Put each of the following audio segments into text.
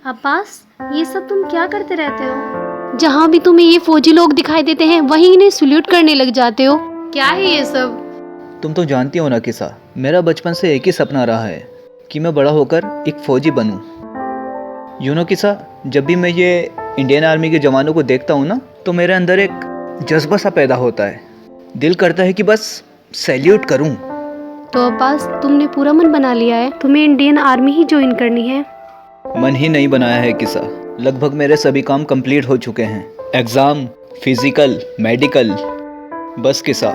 अब्बास, ये सब तुम क्या करते रहते हो? जहाँ भी तुम्हें ये फौजी लोग दिखाई देते हैं वहीं इन्हें सल्यूट करने लग जाते हो। क्या है ये सब? तुम तो जानती हो ना किसा, मेरा बचपन से एक ही सपना रहा है कि मैं बड़ा होकर एक फ़ौजी बनूं। किसा, जब भी मैं ये इंडियन आर्मी के जवानों को देखता हूँ ना, तो मेरे अंदर एक जज्बा सा पैदा होता है। दिल करता है कि बस सैल्यूट करूं। तो अब्बास, तुमने पूरा मन बना लिया है, तुम्हें इंडियन आर्मी ही ज्वाइन करनी है? मन ही नहीं बनाया है किसा, लगभग मेरे सभी काम कंप्लीट हो चुके हैं। Exam, physical, medical. बस किसा,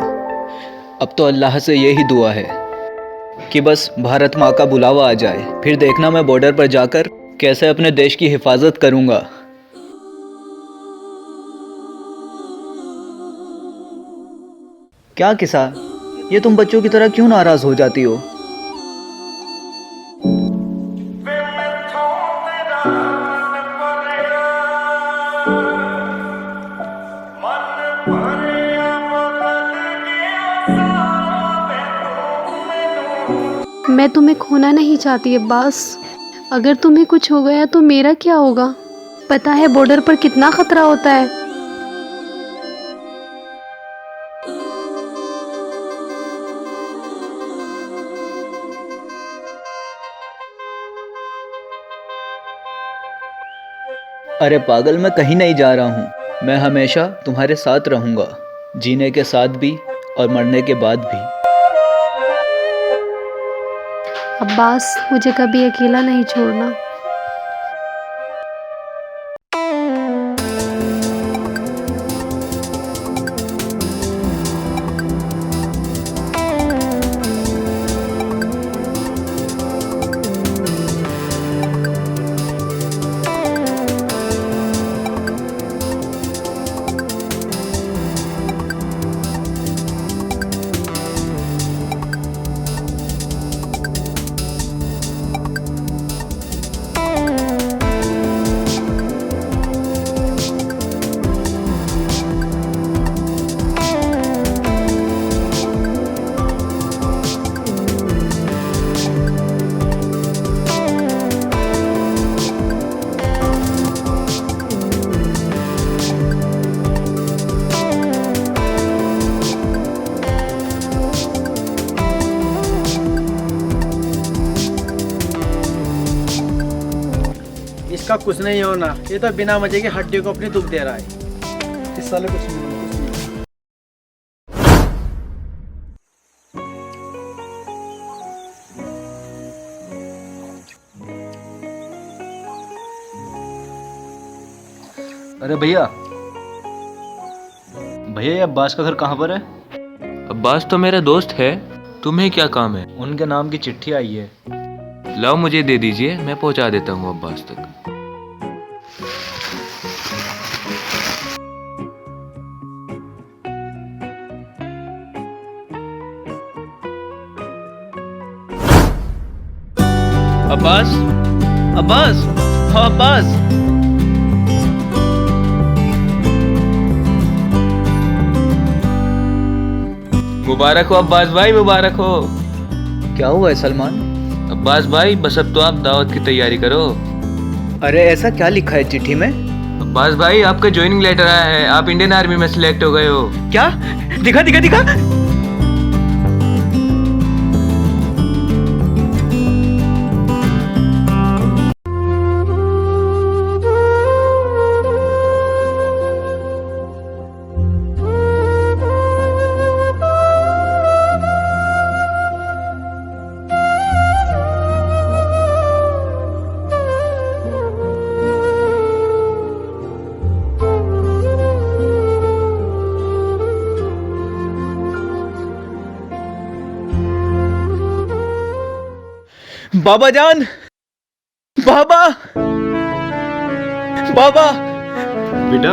अब तो अल्लाह से यही दुआ है कि बस भारत माँ का बुलावा आ जाए। फिर देखना मैं बॉर्डर पर जाकर कैसे अपने देश की हिफाजत करूँगा। क्या किसा, ये तुम बच्चों की तरह क्यों नाराज़ हो जाती हो? मैं तुम्हें खोना नहीं चाहती अब्बास। अगर तुम्हें कुछ हो गया तो मेरा क्या होगा? पता है बॉर्डर पर कितना खतरा होता है। अरे पागल, मैं कहीं नहीं जा रहा हूँ। मैं हमेशा तुम्हारे साथ रहूँगा, जीने के साथ भी और मरने के बाद भी। अब्बास, मुझे कभी अकेला नहीं छोड़ना। इसका कुछ नहीं होना, ये तो बिना मजे की हड्डी को अपनी दुख दे रहा है। इस साले कुछ नहीं। अरे भैया, भैया ये अब्बास का घर कहाँ पर है? अब्बास तो मेरा दोस्त है, तुम्हें क्या काम है? उनके नाम की चिट्ठी आई है। लाओ मुझे दे दीजिए, मैं पहुंचा देता हूँ अब्बास तक। अब्बास, अब्बास, हाँ अब्बास। मुबारक हो अब्बास भाई, मुबारक हो। क्या हुआ है सलमान? अब्बास भाई, बस अब तो आप दावत की तैयारी करो। अरे ऐसा क्या लिखा है चिट्ठी में? अब्बास भाई, आपका ज्वाइनिंग लेटर आया है, आप इंडियन आर्मी में सिलेक्ट हो गए हो। क्या? दिखा दिखा दिखा। बाबा जान, बाबा, बाबा, बेटा,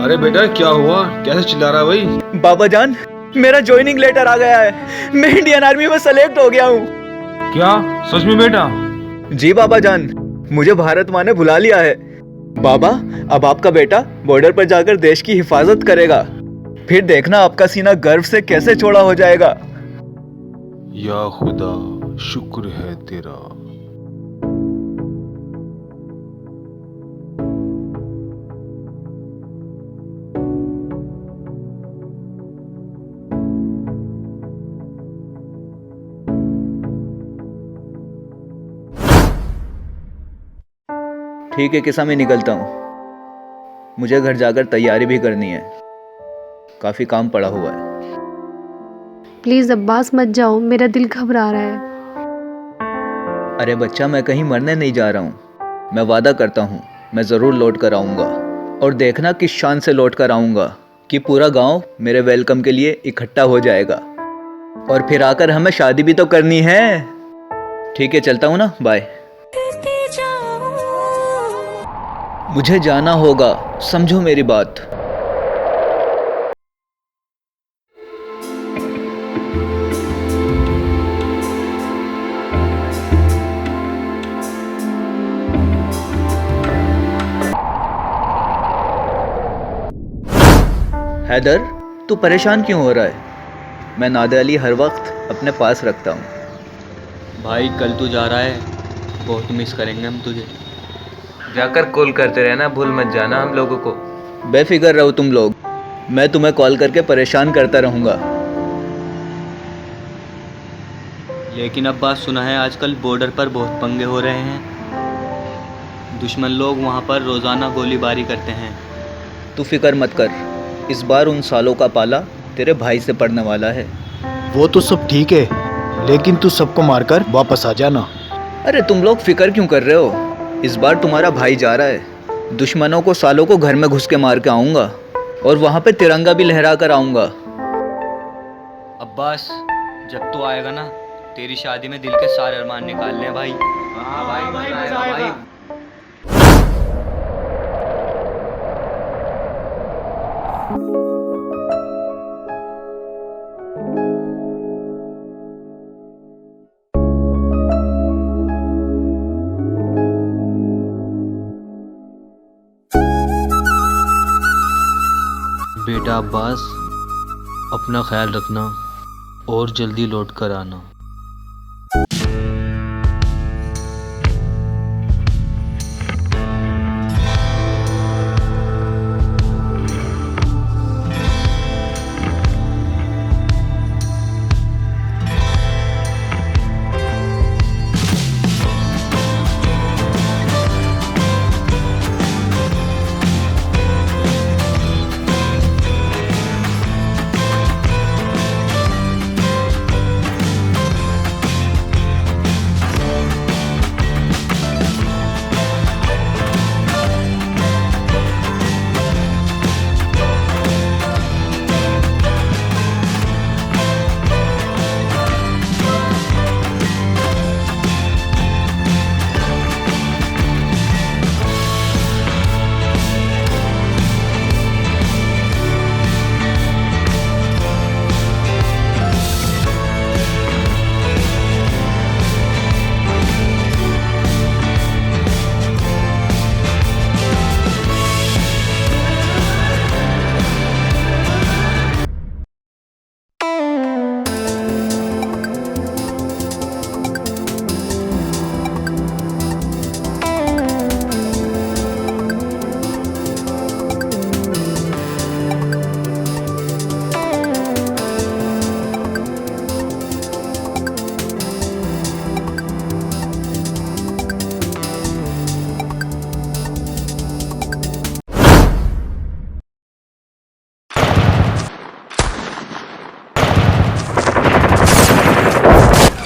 अरे बेटा क्या हुआ? कैसे चिल्ला रहा है भाई? बाबा जान, मेरा ज्वाइनिंग लेटर आ गया है। मैं इंडियन आर्मी में सेलेक्ट हो गया हूँ। क्या सच में बेटा? जी बाबा जान, मुझे भारत माँ ने बुला लिया है। बाबा, अब आपका बेटा बॉर्डर पर जाकर देश की हिफाजत करेगा। फिर देखना आपका सीना गर्व से कैसे चौड़ा हो जाएगा। या खुदा, शुक्र है तेरा। ठीक है किसा, मैं निकलता हूँ। मुझे घर जाकर तैयारी भी करनी है, काफ़ी काम पड़ा हुआ है। प्लीज़ अब्बास मत जाओ, मेरा दिल घबरा रहा है। अरे बच्चा, मैं कहीं मरने नहीं जा रहा हूँ। मैं वादा करता हूँ मैं ज़रूर लौट कर आऊँगा, और देखना किस शान से लौट कर आऊँगा कि पूरा गांव मेरे वेलकम के लिए इकट्ठा हो जाएगा, और फिर आकर हमें शादी भी तो करनी है। ठीक है, चलता हूँ ना, बाय। मुझे जाना होगा, समझो मेरी बात। हैदर, तू परेशान क्यों हो रहा है? मैं नादे अली हर वक्त अपने पास रखता हूँ। भाई कल तू जा रहा है, बहुत मिस करेंगे हम तुझे। जाकर कॉल करते रहना, भूल मत जाना हम लोगों को। बेफिक्र रहो तुम लोग, मैं तुम्हें कॉल करके परेशान करता रहूँगा। लेकिन अब बात सुना है, आजकल बॉर्डर पर बहुत पंगे हो रहे हैं। दुश्मन लोग वहाँ पर रोज़ाना गोलीबारी करते हैं। तू फिक्र मत कर, इस बार उन सालों का पाला तेरे भाई से पड़ने वाला है। वो तो सब ठीक है, लेकिन तू सबको मारकर वापस आ जाना। अरे तुम लोग फिक्र क्यों कर रहे हो? इस बार तुम्हारा भाई जा रहा है। दुश्मनों को, सालों को घर में घुस के मार के आऊँगा, और वहाँ पे तिरंगा भी लहरा कर आऊँगा। अब्बास, जब तू आएगा ना, तेरी शादी में दिल के सारे अरमान निकाल लें भाई। हाँ भाई, मजा आएगा भाई। बेटा अब्बास, अपना ख्याल रखना और जल्दी लौट कर आना।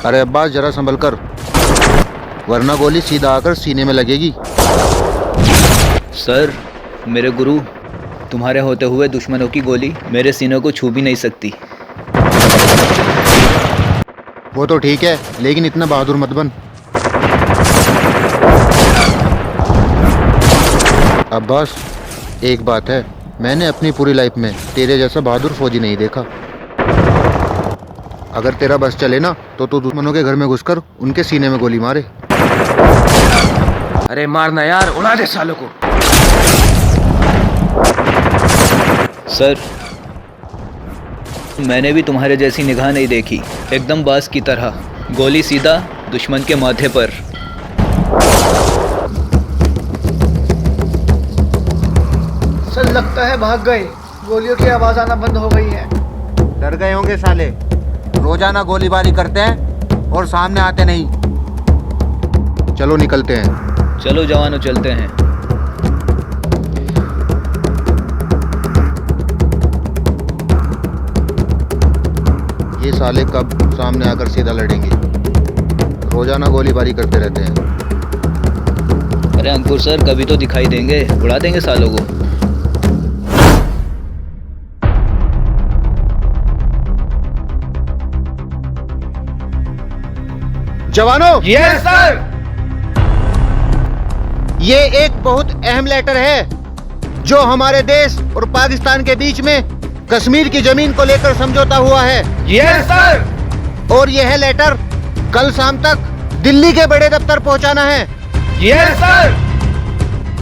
अरे अब्बास, जरा संभल कर, वरना गोली सीधा आकर सीने में लगेगी। सर, मेरे गुरु, तुम्हारे होते हुए दुश्मनों की गोली मेरे सीने को छू भी नहीं सकती। वो तो ठीक है, लेकिन इतना बहादुर मत बन। अब्बास, एक बात है, मैंने अपनी पूरी लाइफ में तेरे जैसा बहादुर फौजी नहीं देखा। अगर तेरा बस चले ना, तो तू दुश्मनों के घर में घुसकर उनके सीने में गोली मारे। अरे मारना यार, उड़ा दे सालों को। सर, मैंने भी तुम्हारे जैसी निगाह नहीं देखी, एकदम बाज की तरह, गोली सीधा दुश्मन के माथे पर। सर, लगता है भाग गए, गोलियों की आवाज आना बंद हो गई है। डर गए होंगे साले, रोजाना गोलीबारी करते हैं और सामने आते नहीं। चलो निकलते हैं। चलो जवानों चलते हैं। ये साले कब सामने आकर सीधा लड़ेंगे? रोजाना गोलीबारी करते रहते हैं। अरे अंकुर सर, कभी तो दिखाई देंगे, उड़ा देंगे सालों को। जवानों, यस सर। ये एक बहुत अहम लेटर है जो हमारे देश और पाकिस्तान के बीच में कश्मीर की जमीन को लेकर समझौता हुआ है। Yes sir. और यह लेटर कल शाम तक दिल्ली के बड़े दफ्तर पहुंचाना है। Yes sir.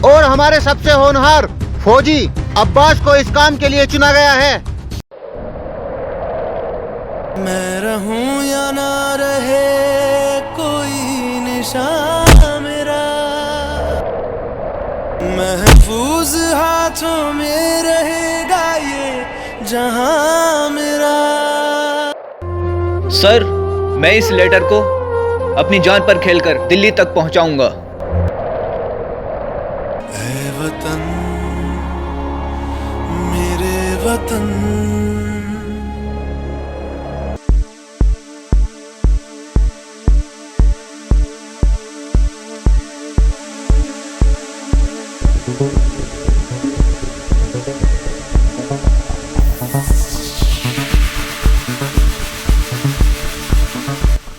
और हमारे सबसे होनहार फौजी अब्बास को इस काम के लिए चुना गया है। मैं रहूं या ना रहे कोई निशान मेरा, महफूज हाथों में रहेगा ये जहां मेरा। सर, मैं इस लेटर को अपनी जान पर खेलकर दिल्ली तक पहुंचाऊंगा। ऐ वतन, मेरे वतन।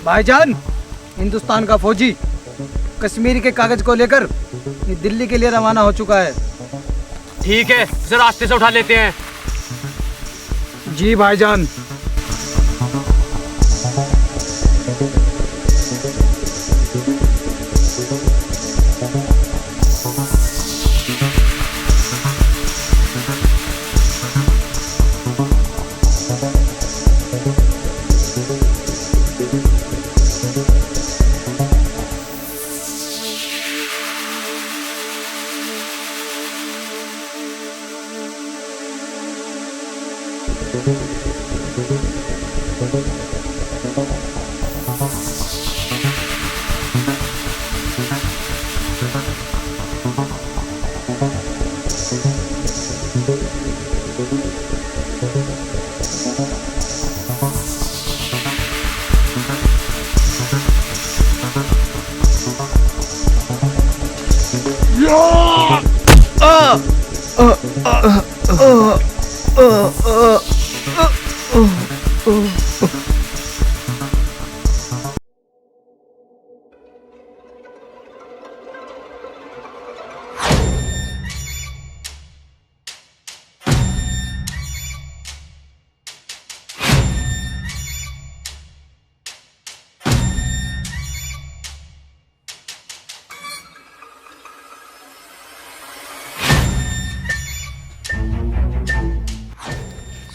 भाईजान, हिंदुस्तान का फौजी कश्मीर के कागज को लेकर दिल्ली के लिए रवाना हो चुका है। ठीक है, उसे रास्ते से उठा लेते हैं। जी भाईजान।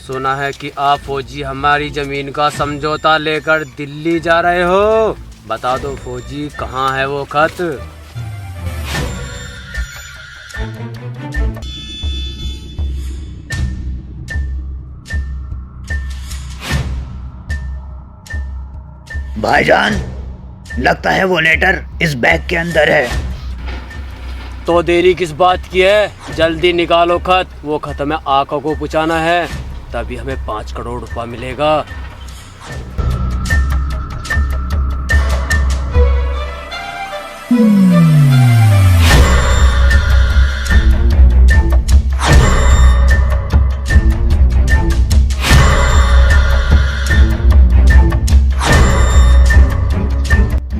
सुना है कि आप फौजी हमारी जमीन का समझौता लेकर दिल्ली जा रहे हो। बता दो फौजी, कहाँ है वो खत? भाईजान, लगता है वो लेटर इस बैग के अंदर है। तो देरी किस बात की है? जल्दी निकालो खत। वो खत हमें आका को पहुंचाना है, तभी हमें 5 करोड़ रुपया मिलेगा।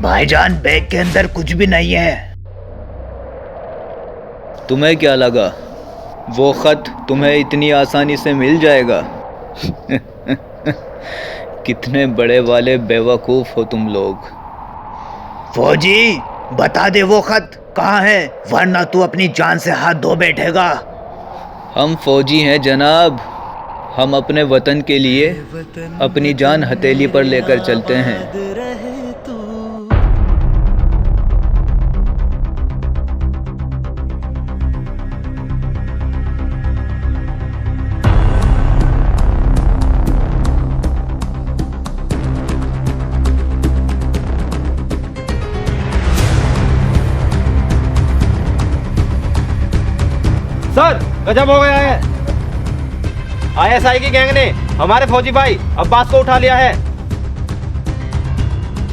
भाईजान, बैग के अंदर कुछ भी नहीं है। तुम्हें क्या लगा वो खत तुम्हें इतनी आसानी से मिल जाएगा? कितने बड़े वाले बेवकूफ हो तुम लोग। फौजी, बता दे वो खत कहाँ है, वरना तू अपनी जान से हाथ धो बैठेगा। हम फौजी हैं जनाब, हम अपने वतन के लिए अपनी जान हथेली पर लेकर चलते हैं। सर गजब हो गया है। आईएसआई की गैंग ने हमारे फौजी भाई अब्बास को उठा लिया है।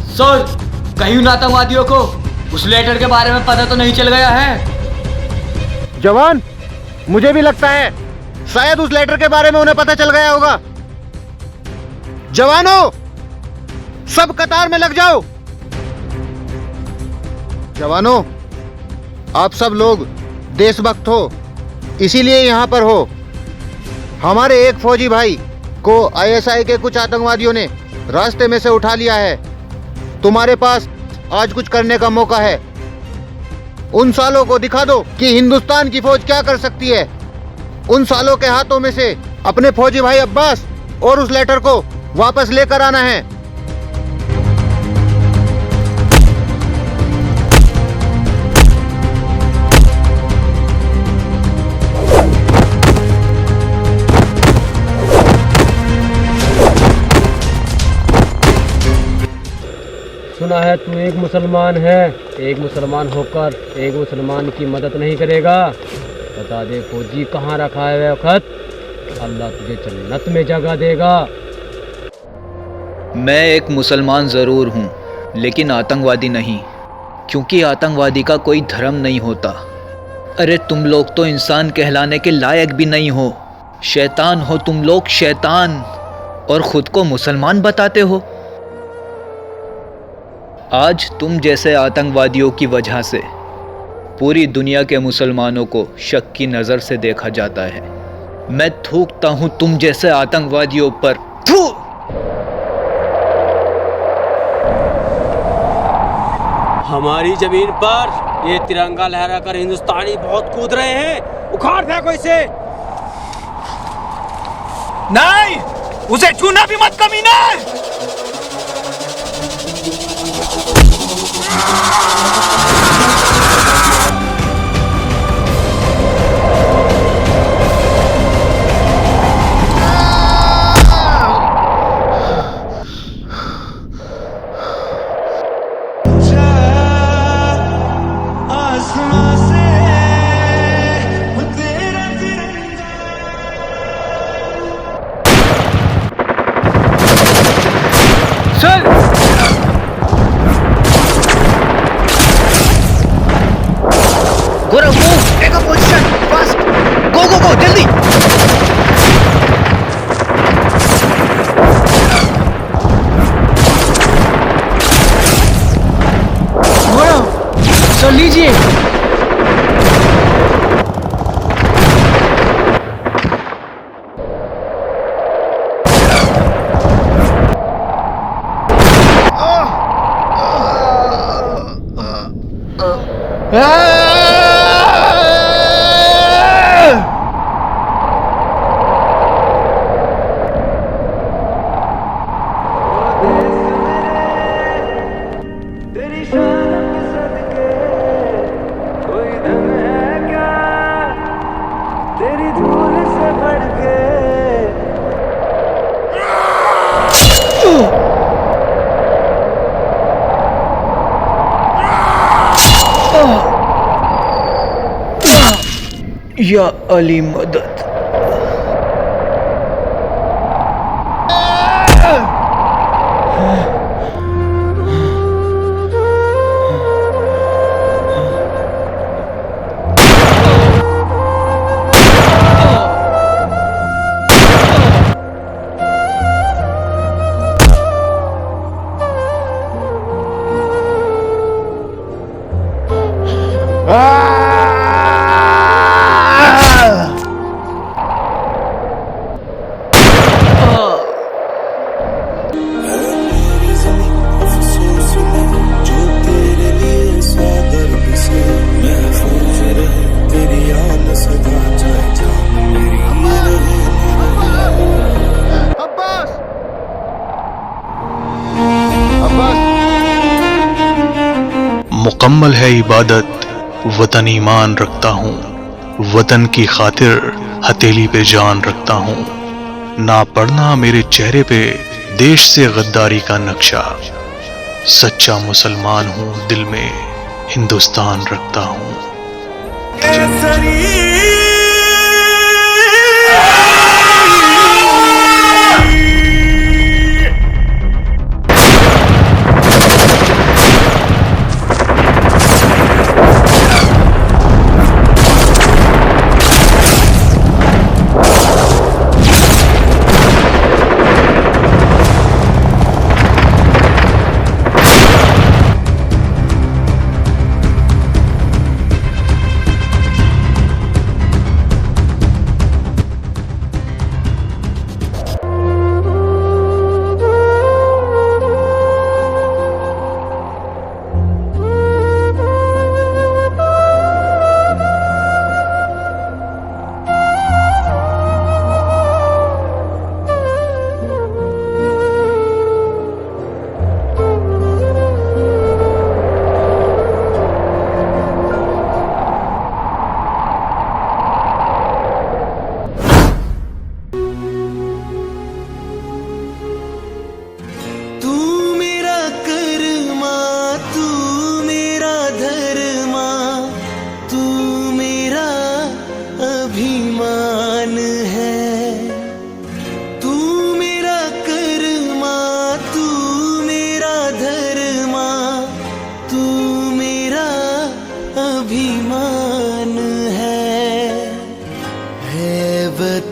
सर, कहीं उन आतंकवादियों को उस लेटर के बारे में पता तो नहीं चल गया है? जवान, मुझे भी लगता है शायद उस लेटर के बारे में उन्हें पता चल गया होगा। जवानों, सब कतार में लग जाओ। जवानों, आप सब लोग देशभक्त हो, इसीलिए यहाँ पर हो। हमारे एक फौजी भाई को आईएसआई के कुछ आतंकवादियों ने रास्ते में से उठा लिया है। तुम्हारे पास आज कुछ करने का मौका है। उन सालों को दिखा दो कि हिंदुस्तान की फौज क्या कर सकती है। उन सालों के हाथों में से अपने फौजी भाई अब्बास और उस लेटर को वापस लेकर आना है। सुना है तू एक मुसलमान है, एक मुसलमान होकर एक मुसलमान की मदद नहीं करेगा। बता दे फौजी, कहाँ रखा है वह खत? अल्लाह तुझे जन्नत में जगह देगा। मैं एक मुसलमान ज़रूर हूँ, लेकिन आतंकवादी नहीं, क्योंकि आतंकवादी का कोई धर्म नहीं होता। अरे तुम लोग तो इंसान कहलाने के लायक भी नहीं हो। शैतान हो तुम लोग, शैतान, और ख़ुद को मुसलमान बताते हो। आज तुम जैसे आतंकवादियों की वजह से पूरी दुनिया के मुसलमानों को शक की नज़र से देखा जाता है। मैं थूकता हूँ तुम जैसे आतंकवादियों पर। थू! हमारी जमीन पर ये तिरंगा लहराकर हिंदुस्तानी बहुत कूद रहे हैं। उखाड़ फेंको इसे। नहीं, उसे छूना भी मत कमीना। Gora, move! Take a position! Fast! Go, go, go! जल्दी! घोड़ा सर लीजिए। या अली मदद। मुकम्मल है इबादत, वतन ईमान रखता हूँ, वतन की खातिर हथेली पे जान रखता हूँ। ना पड़ना मेरे चेहरे पे देश से गद्दारी का नक्शा। सच्चा मुसलमान हूँ, दिल में हिंदुस्तान रखता हूँ। केसरी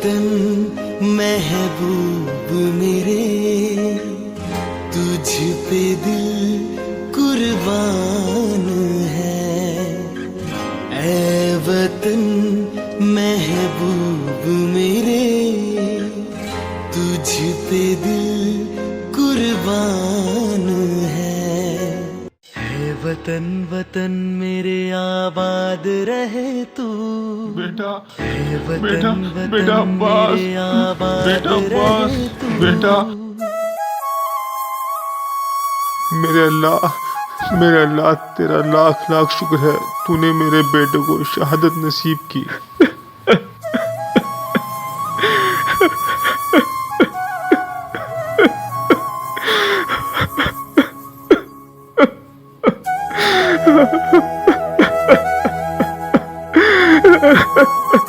वतन महबूब मेरे, तुझ पे दिल कुर्बान है। ऐ वतन महबूब मेरे, तुझ पे दिल कुर्बान है। वतन वतन मेरे आबाद रहे तू, बेटा है वतन बेटा वतन बेटा अब्बास, मेरे आबाद बेटा अब्बास, रहे तू। बेटा मेरे अल्लाह तेरा लाख लाख शुक्र है, तूने मेरे बेटे को शहादत नसीब की। Ha ha ha!